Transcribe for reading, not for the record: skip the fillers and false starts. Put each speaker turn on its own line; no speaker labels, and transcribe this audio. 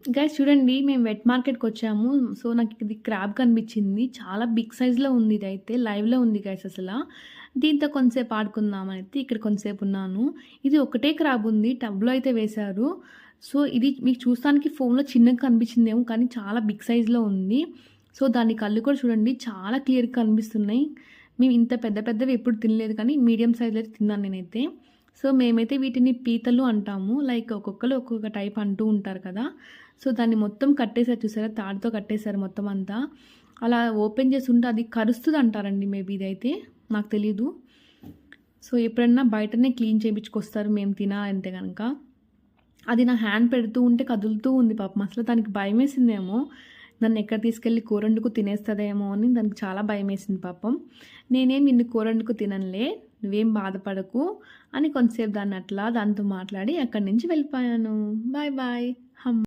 Guys చూడండి మేము wet మార్కెట్‌కొచ్చాము. So, నాకిది క్రాబ్ కనిపించింది. చాలా బిగ్ సైజ్‌లో ఉంది ఇదైతే. లైవ్‌లో ఉంది గైస్ అసల. దీంతో కొంతసేపు ఆడుకుందామనైతే ఇక్కడ కొంతసేపు ఉన్నాను. ఇది ఒకటే క్రాబ్ ఉంది. టబ్‌లో అయితే వేశారు. సో, ఇది మీకు చూస్తానికి ఫోన్‌లో చిన్నగా కనిపించిందేమో కానీ చాలా బిగ్ సైజ్‌లో ఉంది. సో, దాని కళ్ళు కూడా చూడండి చాలా క్లియర్‌గా కనిపిస్తున్నాయి. మేము ఇంత పెద్ద పెద్దవి ఎప్పుడు తినలేదు కానీ మీడియం సైజ్‌లో అయితే తిన్నాను నేనైతే. సో, మేమైతే వీటిని పీతలు అంటాము. లైక్ ఒక్కొక్కళ్ళు ఒక్కొక్క టైప్ అంటూ ఉంటారు కదా! సో, దాన్ని మొత్తం కట్టేసారు చూసారా? తాడుతో కట్టేసారు మొత్తం అంతా. అలా ఓపెన్ చేసుంటే అది కరుస్తదంటారండి మేబీ ఇదైతే. నాకు తెలీదు. సో, ఎప్పుడన్నా బయటనే క్లీన్ చేపించుకొస్తారు మేము తినాలంటే గనక. అది నా హ్యాండ్ పెడుతూ ఉంటే కదులుతూ ఉంది పాపం. అసలు దానికి భయమేసిందేమో. నన్నెక్కడ తీసుకెళ్ళి కూరొండుకు తినేస్తదేమో అని దానికి చాలా భయమేసింది పాపం. నేనేం నిన్ను కూరొండుకు తిననులే, నువ్వేం బాధపడకు అని కొంతసేపు దాన్ని అట్లా దాంతో మాట్లాడి అక్కడి నుంచి వెళ్ళిపోయాను. Bye bye. హమ్